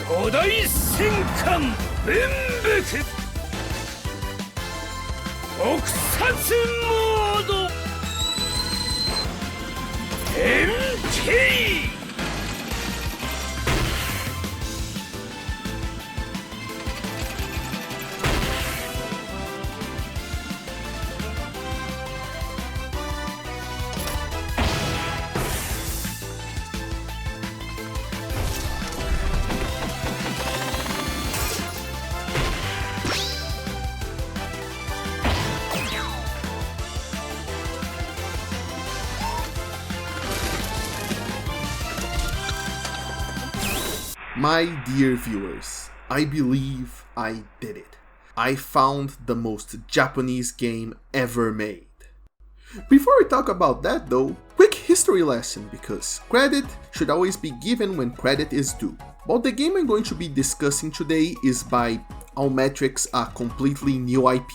巨大戦艦文福特撮モード変形My dear viewers, I believe I did it. I found the most Japanese game ever made. Before we talk about that though, quick history lesson because credit should always be given when credit is due. Well, the game I'm going to be discussing today is by all metrics a completely new IP.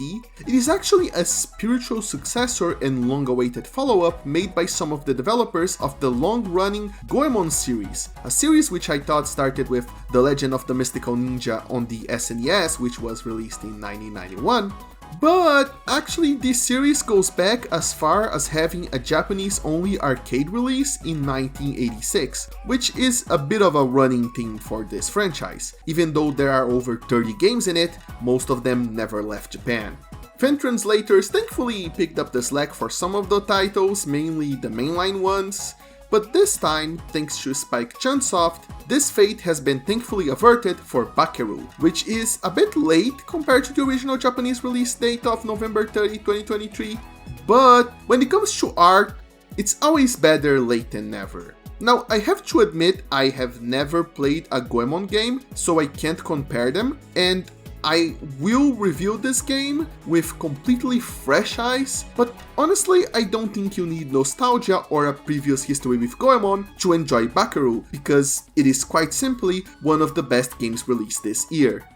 It is actually a spiritual successor and long-awaited follow-up made by some of the developers of the long-running Goemon series, a series which I thought started with The Legend of the Mystical Ninja on the SNES, which was released in 1991. But actually this series goes back as far as having a Japanese-only arcade release in 1986, which is a bit of a running theme for this franchise. Even though there are over 30 games in it, most of them never left Japan. Fan translators thankfully picked up the slack for some of the titles, mainly the mainline ones. But this time, thanks to Spike Chunsoft, this fate has been thankfully averted for Bakeru, which is a bit late compared to the original Japanese release date of November 30, 2023, but when it comes to art, it's always better late than never. Now, I have to admit I have never played a Goemon game, so I can't compare them, and I will review this game with completely fresh eyes, but honestly I don't think you need nostalgia or a previous history with Goemon to enjoy Bakeru, because it is quite simply one of the best games released this year.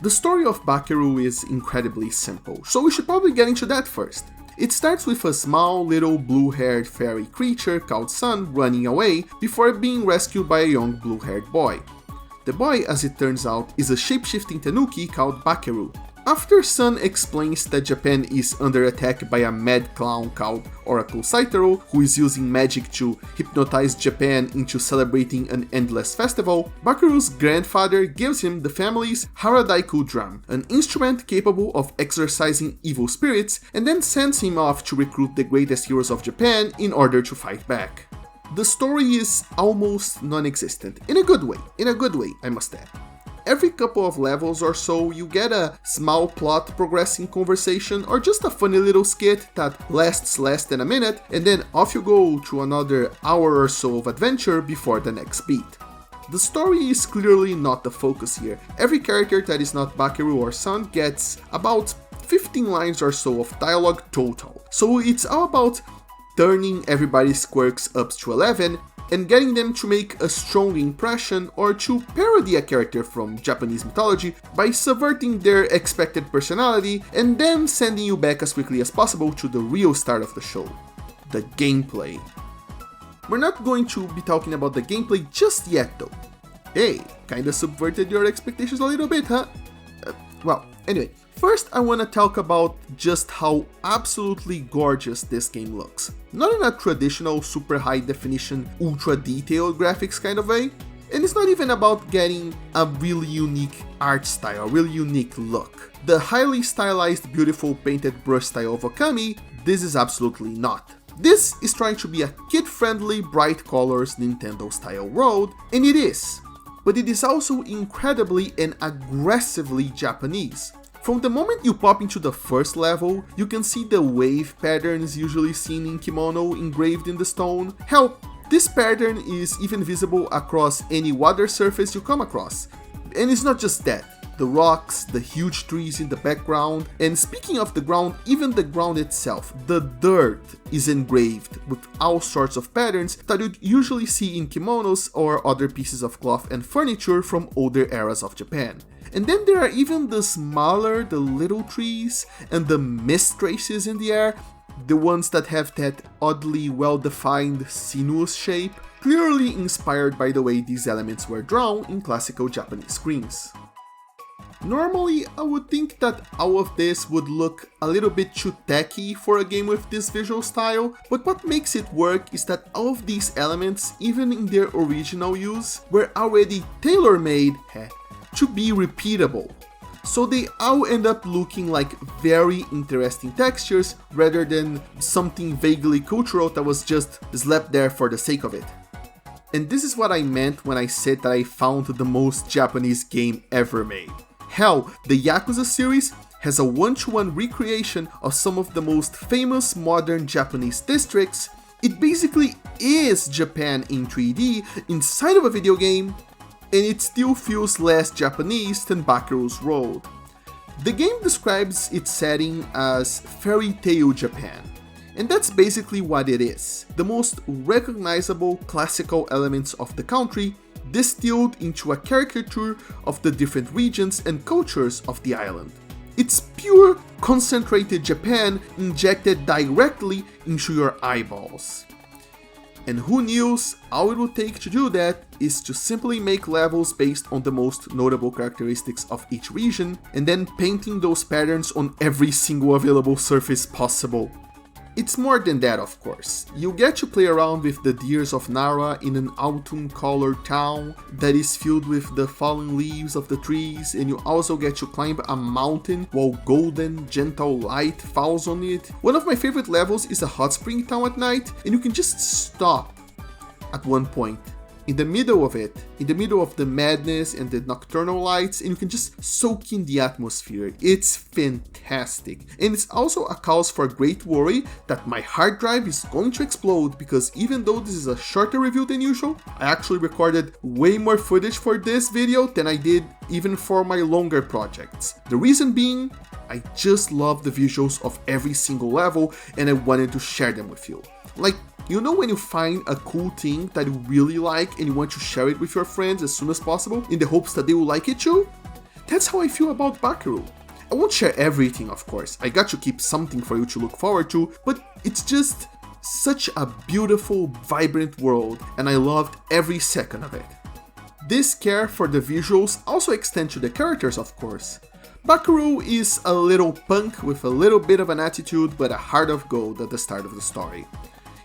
The story of Bakeru is incredibly simple, so we should probably get into that first. It starts with a small little blue-haired fairy creature called Sun running away before being rescued by a young blue-haired boy. The boy, as it turns out, is a shapeshifting tanuki called Bakeru. After Sun explains that Japan is under attack by a mad clown called Oracle Saitaro, who is using magic to hypnotize Japan into celebrating an endless festival, Bakeru's grandfather gives him the family's Haradaiku drum, an instrument capable of exorcising evil spirits, and then sends him off to recruit the greatest heroes of Japan in order to fight back. The story is almost non-existent, in a good way, I must add. Every couple of levels or so you get a small plot progressing conversation or just a funny little skit that lasts less than a minute, and then off you go to another hour or so of adventure before the next beat. The story is clearly not the focus here. Every character that is not Bakeru or Sun gets about 15 lines or so of dialogue total, so it's all about turning everybody's quirks up to 11 and getting them to make a strong impression or to parody a character from Japanese mythology by subverting their expected personality and then sending you back as quickly as possible to the real start of the show, the gameplay. We're not going to be talking about the gameplay just yet though. Hey, kinda subverted your expectations a little bit, huh? Well, anyway. First, I want to talk about just how absolutely gorgeous this game looks. Not in a traditional super high definition, ultra detailed graphics kind of way, and it's not even about getting a really unique art style, a really unique look. The highly stylized, beautiful painted brush style of Okami, this is absolutely not. This is trying to be a kid-friendly, bright colors Nintendo style world, and it is. But it is also incredibly and aggressively Japanese. From the moment you pop into the first level, you can see the wave patterns usually seen in kimono engraved in the stone. Hell, this pattern is even visible across any water surface you come across. And it's not just that. The rocks, the huge trees in the background, and speaking of the ground, even the ground itself, the dirt is engraved with all sorts of patterns that you'd usually see in kimonos or other pieces of cloth and furniture from older eras of Japan. And then there are even the little trees and the mist traces in the air, the ones that have that oddly well-defined sinuous shape. clearly inspired by the way these elements were drawn in classical Japanese screens. Normally, I would think that all of this would look a little bit too techy for a game with this visual style, but what makes it work is that all of these elements, even in their original use, were already tailor-made to be repeatable. So they all end up looking like very interesting textures rather than something vaguely cultural that was just slapped there for the sake of it. And this is what I meant when I said that I found the most Japanese game ever made. Hell, the Yakuza series has a one-to-one recreation of some of the most famous modern Japanese districts. It basically is Japan in 3D inside of a video game, and it still feels less Japanese than Bakeru's world. The game describes its setting as fairy tale Japan, and that's basically what it is. The most recognizable classical elements of the country distilled into a caricature of the different regions and cultures of the island. It's pure, concentrated Japan injected directly into your eyeballs. And who knows, all it would take to do that is to simply make levels based on the most notable characteristics of each region, and then painting those patterns on every single available surface possible. It's more than that, of course. You get to play around with the deers of Nara in an autumn-colored town that is filled with the fallen leaves of the trees, and you also get to climb a mountain while golden, gentle light falls on it. One of my favorite levels is a hot spring town at night, and you can just stop at one point in the middle of it, in the middle of the madness and the nocturnal lights, and you can just soak in the atmosphere. It's fantastic. And it's also a cause for great worry that my hard drive is going to explode, because even though this is a shorter review than usual, I actually recorded way more footage for this video than I did even for my longer projects. The reason being, I just love the visuals of every single level and I wanted to share them with you. Like, you know when you find a cool thing that you really like and you want to share it with your friends as soon as possible in the hopes that they will like it too? That's how I feel about Bakeru. I won't share everything, of course, I got to keep something for you to look forward to, but it's just such a beautiful, vibrant world, and I loved every second of it. This care for the visuals also extends to the characters, of course. Bakeru is a little punk with a little bit of an attitude but a heart of gold at the start of the story.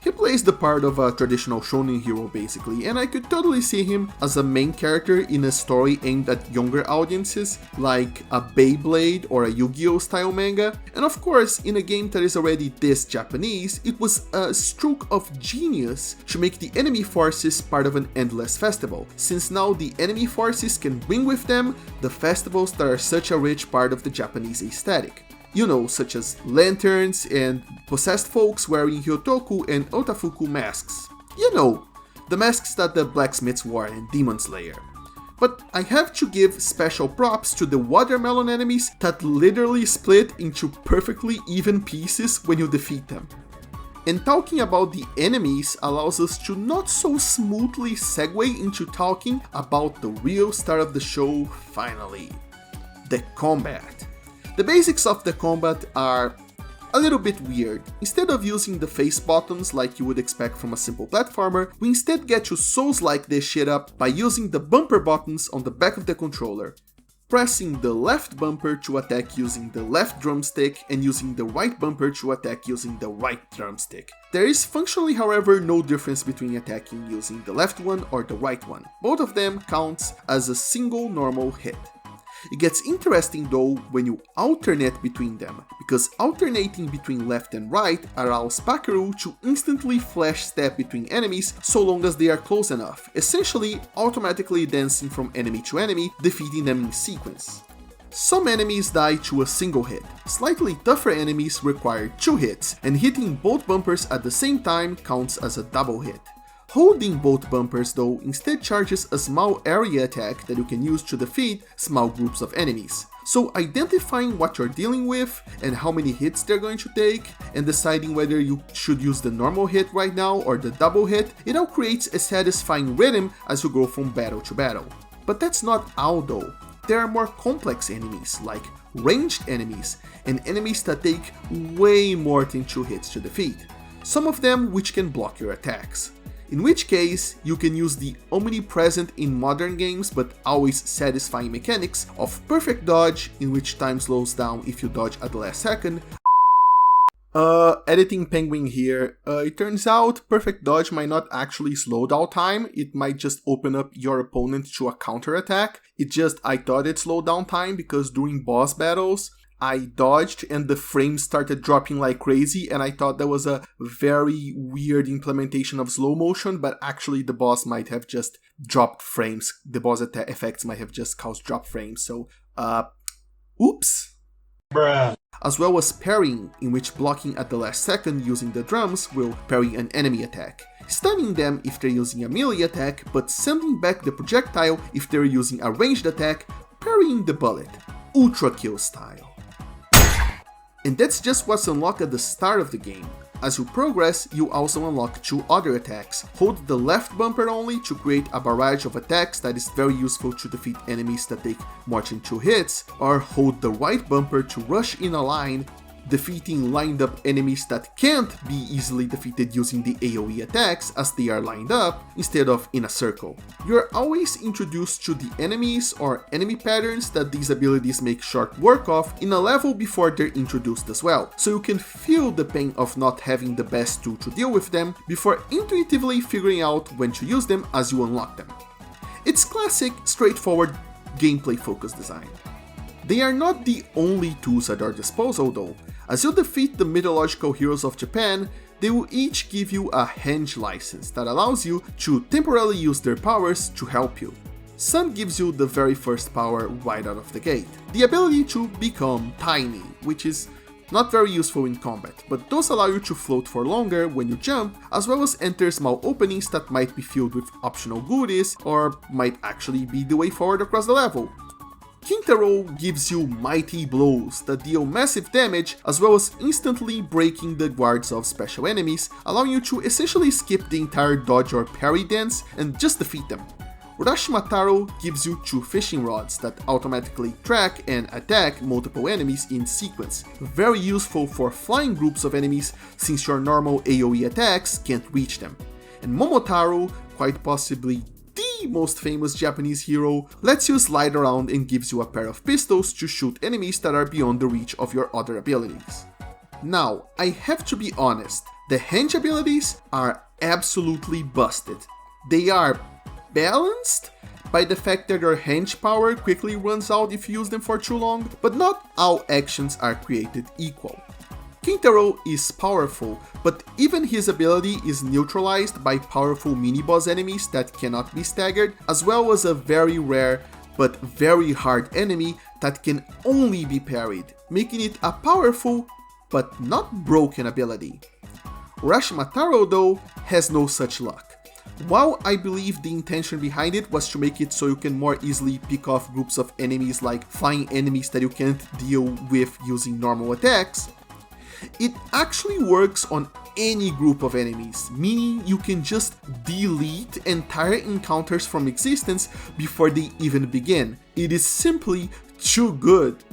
He plays the part of a traditional shonen hero basically, and I could totally see him as a main character in a story aimed at younger audiences, like a Beyblade or a Yu-Gi-Oh style manga. And of course, in a game that is already this Japanese, it was a stroke of genius to make the enemy forces part of an endless festival, since now the enemy forces can bring with them the festivals that are such a rich part of the Japanese aesthetic. You know, such as lanterns and possessed folks wearing hyotoku and otafuku masks. You know, the masks that the blacksmiths wore in Demon Slayer. But I have to give special props to the watermelon enemies that literally split into perfectly even pieces when you defeat them. And talking about the enemies allows us to not so smoothly segue into talking about the real star of the show finally. The combat. The basics of the combat are a little bit weird. Instead of using the face buttons like you would expect from a simple platformer, we instead get to Souls-like this shit up by using the bumper buttons on the back of the controller. Pressing the left bumper to attack using the left drumstick and using the right bumper to attack using the right drumstick. There is functionally, however, no difference between attacking using the left one or the right one. Both of them counts as a single normal hit. It gets interesting though when you alternate between them, because alternating between left and right allows Bakeru to instantly flash step between enemies so long as they are close enough, essentially automatically dancing from enemy to enemy, defeating them in sequence. Some enemies die to a single hit, slightly tougher enemies require 2 hits, and hitting both bumpers at the same time counts as a double hit. Holding both bumpers though instead charges a small area attack that you can use to defeat small groups of enemies. So identifying what you're dealing with and how many hits they're going to take, and deciding whether you should use the normal hit right now or the double hit, it all creates a satisfying rhythm as you go from battle to battle. But that's not all though. There are more complex enemies, like ranged enemies, and enemies that take way more than 2 hits to defeat. Some of them which can block your attacks. in which case you can use the omnipresent in modern games but always satisfying mechanics of perfect dodge, in which time slows down if you dodge at the last second. Editing Penguin here. It turns out perfect dodge might not actually slow down time, it might just open up your opponent to a counter attack. I thought it slowed down time because during boss battles, I dodged and the frames started dropping like crazy, and I thought that was a very weird implementation of slow motion, but actually the boss might have just dropped frames. The boss effects might have just caused drop frames, so, oops. Bruh. As well as parrying, in which blocking at the last second using the drums will parry an enemy attack, stunning them if they're using a melee attack, but sending back the projectile if they're using a ranged attack, parrying the bullet, ultra kill style. And that's just what's unlocked at the start of the game. As you progress, you also unlock 2 other attacks. Hold the left bumper only to create a barrage of attacks that is very useful to defeat enemies that take more than 2 hits, or hold the right bumper to rush in a line, defeating lined up enemies that can't be easily defeated using the AoE attacks as they are lined up instead of in a circle. You're always introduced to the enemies or enemy patterns that these abilities make short work of in a level before they're introduced as well, so you can feel the pain of not having the best tool to deal with them before intuitively figuring out when to use them as you unlock them. It's classic, straightforward, gameplay focused design. They are not the only tools at our disposal though. As you defeat the mythological heroes of Japan, they will each give you a henge license that allows you to temporarily use their powers to help you. Sun gives you the very first power right out of the gate, the ability to become tiny, which is not very useful in combat, but does allow you to float for longer when you jump, as well as enter small openings that might be filled with optional goodies or might actually be the way forward across the level. Kintaro gives you mighty blows that deal massive damage, as well as instantly breaking the guards of special enemies, allowing you to essentially skip the entire dodge or parry dance and just defeat them. Urashimataro gives you 2 fishing rods that automatically track and attack multiple enemies in sequence, very useful for flying groups of enemies since your normal AoE attacks can't reach them. And Momotaro, quite possibly the most famous Japanese hero, lets you slide around and gives you a pair of pistols to shoot enemies that are beyond the reach of your other abilities. Now, I have to be honest, the henge abilities are absolutely busted. They are balanced by the fact that your henge power quickly runs out if you use them for too long, but not all actions are created equal. Kintaro is powerful, but even his ability is neutralized by powerful mini-boss enemies that cannot be staggered, as well as a very rare but very hard enemy that can only be parried, making it a powerful but not broken ability. Urashimataro though has no such luck. While I believe the intention behind it was to make it so you can more easily pick off groups of enemies like flying enemies that you can't deal with using normal attacks, it actually works on any group of enemies, meaning you can just delete entire encounters from existence before they even begin. It is simply too good.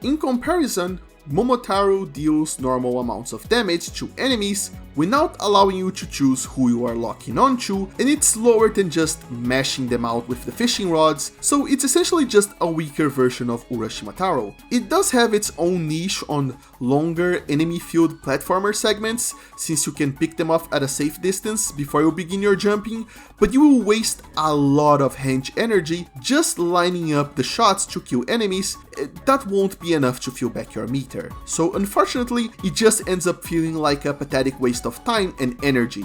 In comparison, Momotaro deals normal amounts of damage to enemies without allowing you to choose who you are locking onto, and it's slower than just mashing them out with the fishing rods, so it's essentially just a weaker version of Urashimataro. It does have its own niche on longer enemy-filled platformer segments, since you can pick them off at a safe distance before you begin your jumping, but you will waste a lot of henge energy just lining up the shots to kill enemies. That won't be enough to fill back your meter. So unfortunately, it just ends up feeling like a pathetic waste of time and energy.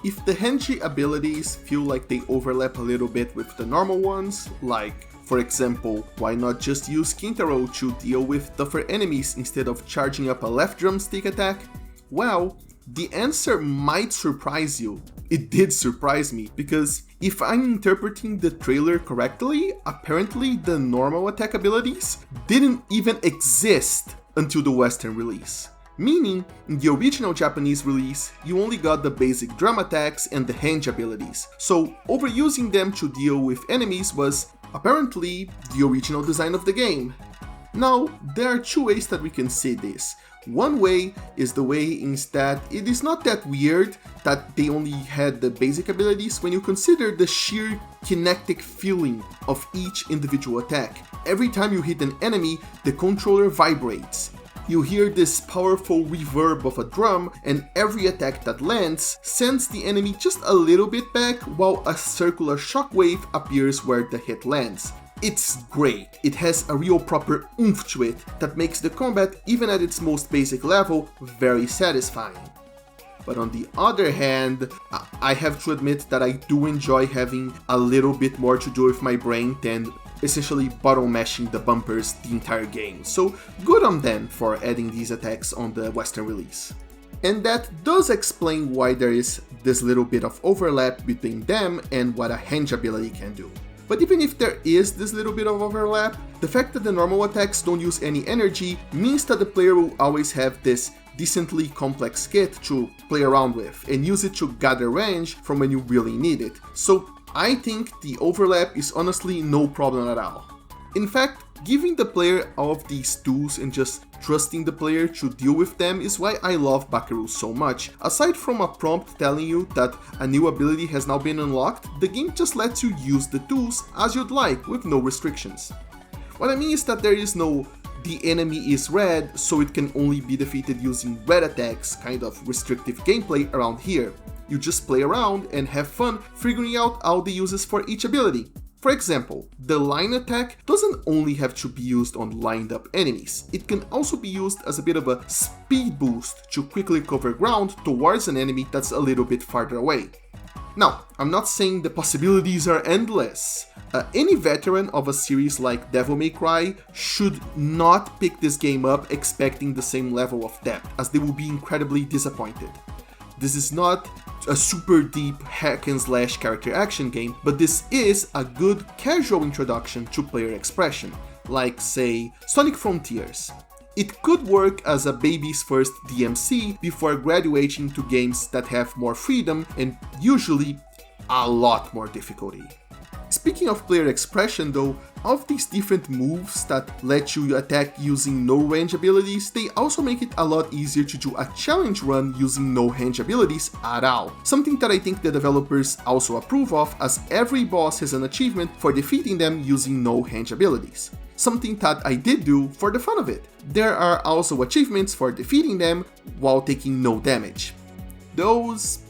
If the henge abilities feel like they overlap a little bit with the normal ones, like for example, why not just use Kintaro to deal with tougher enemies instead of charging up a left drumstick attack? Well, the answer might surprise you. It did surprise me, because if I'm interpreting the trailer correctly, apparently the normal attack abilities didn't even exist until the Western release. Meaning, in the original Japanese release, you only got the basic drum attacks and the henge abilities, so overusing them to deal with enemies was apparently the original design of the game. Now, there are 2 ways that we can see this. One way is the way instead it is not that weird that they only had the basic abilities when you consider the sheer kinetic feeling of each individual attack. Every time you hit an enemy, the controller vibrates. You hear this powerful reverb of a drum, and every attack that lands sends the enemy just a little bit back while a circular shockwave appears where the hit lands. It's great. It has a real proper oomph to it that makes the combat, even at its most basic level, very satisfying. But on the other hand, I have to admit that I do enjoy having a little bit more to do with my brain than essentially bottle mashing the bumpers the entire game. So good on them for adding these attacks on the Western release. And that does explain why there is this little bit of overlap between them and what a henge ability can do. But even if there is this little bit of overlap, the fact that the normal attacks don't use any energy means that the player will always have this decently complex kit to play around with and use it to gather range from when you really need it. So I think the overlap is honestly no problem at all. In fact, giving the player all of these tools and just trusting the player to deal with them is why I love Bakeru so much. Aside from a prompt telling you that a new ability has now been unlocked, the game just lets you use the tools as you'd like with no restrictions. What I mean is that there is no the enemy is red, so it can only be defeated using red attacks kind of restrictive gameplay around here. You just play around and have fun figuring out all the uses for each ability. For example, the line attack doesn't only have to be used on lined up enemies, it can also be used as a bit of a speed boost to quickly cover ground towards an enemy that's a little bit farther away. Now, I'm not saying the possibilities are endless. Any veteran of a series like Devil May Cry should not pick this game up expecting the same level of depth, as they will be incredibly disappointed. This is not a super deep hack and slash character action game, but this is a good casual introduction to player expression, like say Sonic Frontiers. It could work as a baby's first DMC before graduating to games that have more freedom and usually a lot more difficulty. Speaking of player expression though, of these different moves that let you attack using no range abilities, they also make it a lot easier to do a challenge run using no range abilities at all. Something that I think the developers also approve of, as every boss has an achievement for defeating them using no range abilities. Something that I did do for the fun of it. There are also achievements for defeating them while taking no damage. Those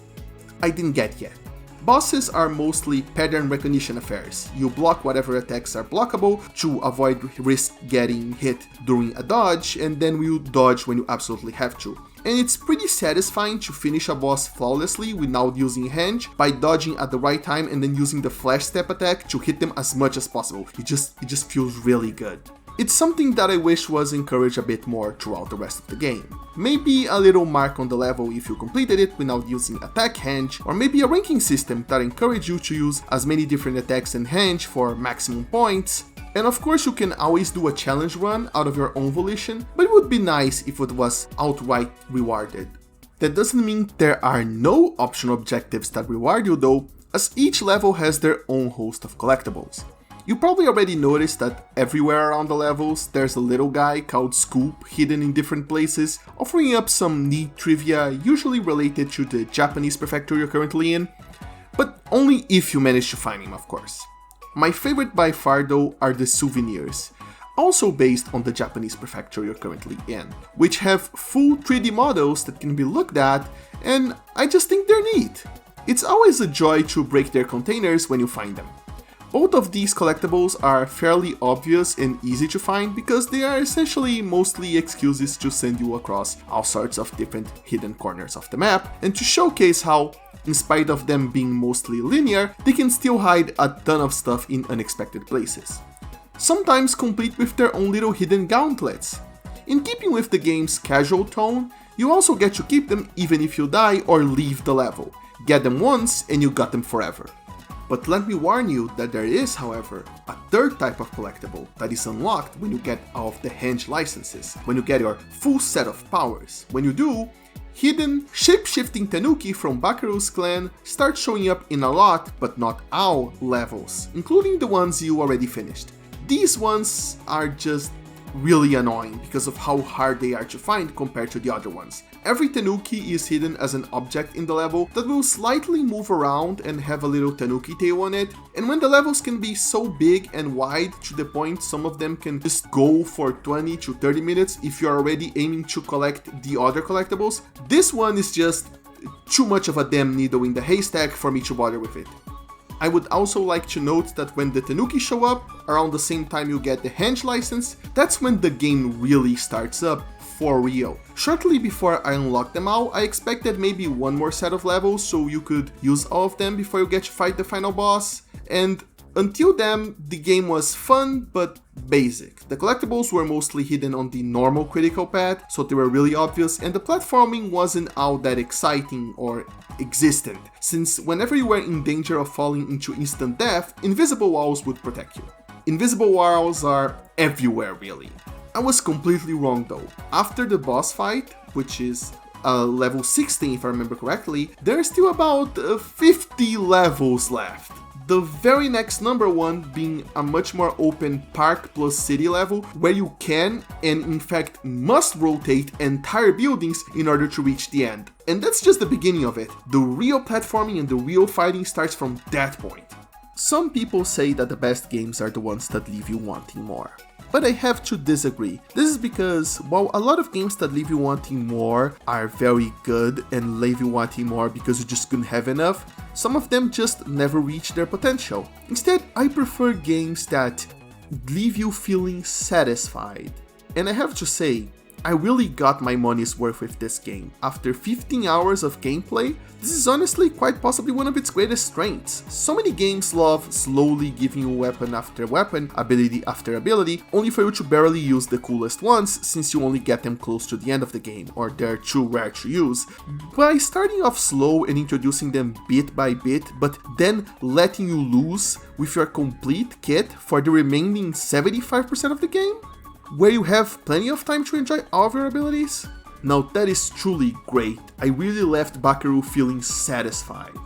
I didn't get yet. Bosses are mostly pattern recognition affairs. You block whatever attacks are blockable to avoid risk getting hit during a dodge, and then you dodge when you absolutely have to. And it's pretty satisfying to finish a boss flawlessly without using henge by dodging at the right time and then using the flash step attack to hit them as much as possible. It just feels really good. It's something that I wish was encouraged a bit more throughout the rest of the game. Maybe a little mark on the level if you completed it without using attack henge, or maybe a ranking system that encourages you to use as many different attacks and henge for maximum points. And of course you can always do a challenge run out of your own volition, but it would be nice if it was outright rewarded. That doesn't mean there are no optional objectives that reward you though, as each level has their own host of collectibles. You probably already noticed that everywhere around the levels there's a little guy called Scoop hidden in different places, offering up some neat trivia usually related to the Japanese prefecture you're currently in, but only if you manage to find him, of course. My favorite by far though are the souvenirs, also based on the Japanese prefecture you're currently in, which have full 3D models that can be looked at, and I just think they're neat. It's always a joy to break their containers when you find them. Both of these collectibles are fairly obvious and easy to find because they are essentially mostly excuses to send you across all sorts of different hidden corners of the map, and to showcase how, in spite of them being mostly linear, they can still hide a ton of stuff in unexpected places. Sometimes complete with their own little hidden gauntlets. In keeping with the game's casual tone, you also get to keep them even if you die or leave the level. Get them once and you got them forever. But let me warn you that there is, however, a third type of collectible that is unlocked when you get all of the henge licenses, when you get your full set of powers. When you do, hidden shapeshifting tanuki from Bakeru's clan start showing up in a lot, but not all, levels, including the ones you already finished. These ones are just really annoying because of how hard they are to find compared to the other ones. Every tanuki is hidden as an object in the level that will slightly move around and have a little tanuki tail on it, and when the levels can be so big and wide to the point some of them can just go for 20 to 30 minutes if you're already aiming to collect the other collectibles, this one is just too much of a damn needle in the haystack for me to bother with it. I would also like to note that when the tanuki show up, around the same time you get the henge license, that's when the game really starts up for real. Shortly before I unlocked them all, I expected maybe one more set of levels so you could use all of them before you get to fight the final boss, and until then, the game was fun but basic. The collectibles were mostly hidden on the normal critical path, so they were really obvious, and the platforming wasn't all that exciting or existent, since whenever you were in danger of falling into instant death, invisible walls would protect you. Invisible walls are everywhere really. I was completely wrong though. After the boss fight, which is level 16 if I remember correctly, there are still about 50 levels left. The very next number one being a much more open park plus city level where you can and in fact must rotate entire buildings in order to reach the end. And that's just the beginning of it. The real platforming and the real fighting starts from that point. Some people say that the best games are the ones that leave you wanting more. But I have to disagree. This is because while a lot of games that leave you wanting more are very good and leave you wanting more because you just couldn't have enough, some of them just never reach their potential. Instead, I prefer games that leave you feeling satisfied. And I have to say, I really got my money's worth with this game. After 15 hours of gameplay, this is honestly quite possibly one of its greatest strengths. So many games love slowly giving you weapon after weapon, ability after ability, only for you to barely use the coolest ones since you only get them close to the end of the game, or they're too rare to use. By starting off slow and introducing them bit by bit, but then letting you lose with your complete kit for the remaining 75% of the game, where you have plenty of time to enjoy all of your abilities? Now that is truly great. I really left Bakeru feeling satisfied.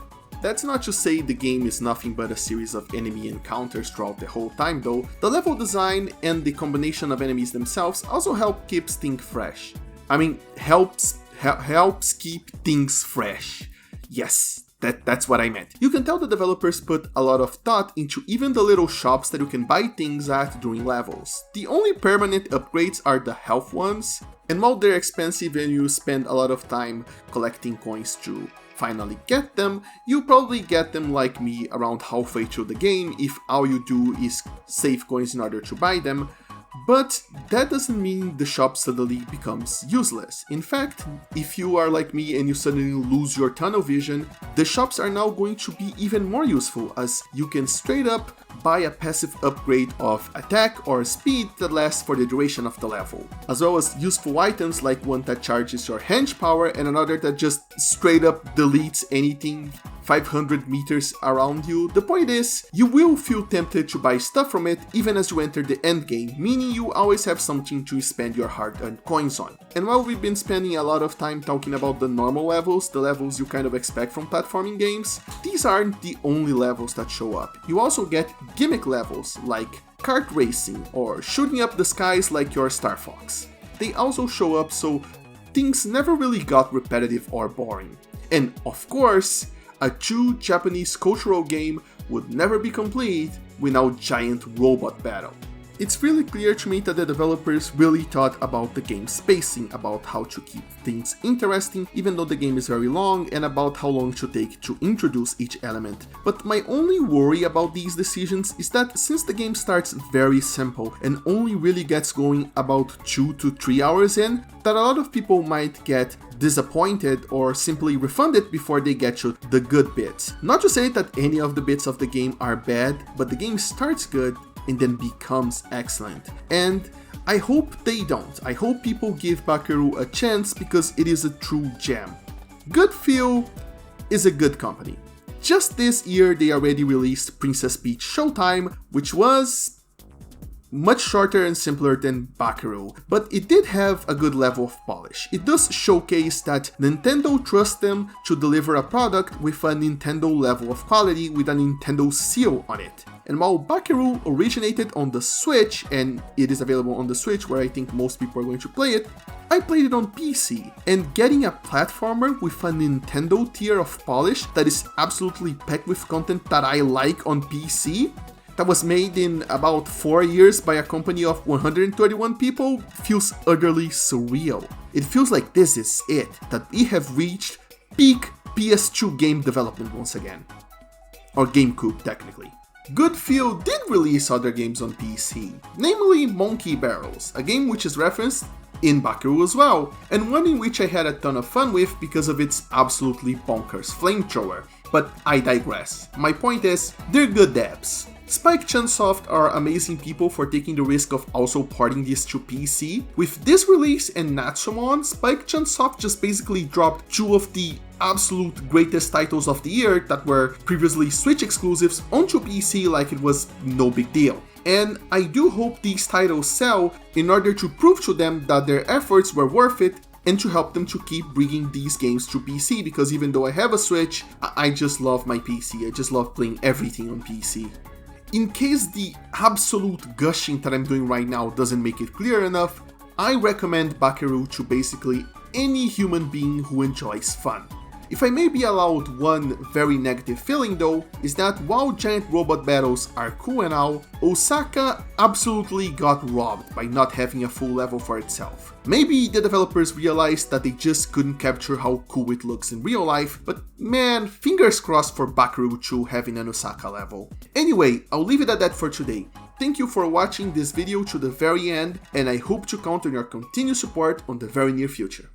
That's not to say the game is nothing but a series of enemy encounters throughout the whole time though. The level design and the combination of enemies themselves also help keep things fresh. Helps keep things fresh. Yes. That's what I meant. You can tell the developers put a lot of thought into even the little shops that you can buy things at during levels. The only permanent upgrades are the health ones, and while they're expensive and you spend a lot of time collecting coins to finally get them, you probably get them like me around halfway through the game if all you do is save coins in order to buy them. But that doesn't mean the shop suddenly becomes useless. In fact, if you are like me and you suddenly lose your tunnel vision, the shops are now going to be even more useful as you can straight up buy a passive upgrade of attack or speed that lasts for the duration of the level, as well as useful items like one that charges your henge power and another that just straight up deletes anything 500 meters around you. The point is, you will feel tempted to buy stuff from it even as you enter the end game, meaning you always have something to spend your hard-earned coins on. And while we've been spending a lot of time talking about the normal levels, the levels you kind of expect from platforming games, these aren't the only levels that show up. You also get gimmick levels like kart racing or shooting up the skies like your Star Fox. They also show up so things never really got repetitive or boring. And of course, a true Japanese cultural game would never be complete without giant robot battle. It's really clear to me that the developers really thought about the game's spacing, about how to keep things interesting even though the game is very long, and about how long it should take to introduce each element. But my only worry about these decisions is that since the game starts very simple and only really gets going about 2 to 3 hours in, that a lot of people might get disappointed or simply refund it before they get to the good bits. Not to say that any of the bits of the game are bad, but the game starts good and then becomes excellent. And I hope they don't. I hope people give Bakeru a chance because it is a true gem. Good Feel is a good company. Just this year they already released Princess Peach Showtime, which was much shorter and simpler than Bakeru, but it did have a good level of polish. It does showcase that Nintendo trusts them to deliver a product with a Nintendo level of quality with a Nintendo seal on it. And while Bakeru originated on the Switch, and it is available on the Switch where I think most people are going to play it, I played it on PC, and getting a platformer with a Nintendo tier of polish that is absolutely packed with content that I like on PC, that was made in about 4 years by a company of 131 people, feels utterly surreal. It feels like this is it, that we have reached peak PS2 game development once again. Or GameCube, technically. Goodfield did release other games on PC, namely Monkey Barrels, a game which is referenced in Bakeru as well, and one in which I had a ton of fun with because of its absolutely bonkers flamethrower. But I digress. My point is, they're good devs. Spike Chunsoft are amazing people for taking the risk of also porting this to PC. With this release and Natsumon, Spike Chunsoft just basically dropped two of the absolute greatest titles of the year that were previously Switch exclusives onto PC like it was no big deal. And I do hope these titles sell in order to prove to them that their efforts were worth it and to help them to keep bringing these games to PC, because even though I have a Switch, I just love my PC. I just love playing everything on PC. In case the absolute gushing that I'm doing right now doesn't make it clear enough, I recommend Bakeru to basically any human being who enjoys fun. If I may be allowed one very negative feeling though, is that while giant robot battles are cool and all, Osaka absolutely got robbed by not having a full level for itself. Maybe the developers realized that they just couldn't capture how cool it looks in real life, but man, fingers crossed for Bakeru 2 having an Osaka level. Anyway, I'll leave it at that for today. Thank you for watching this video to the very end, and I hope to count on your continued support on the very near future.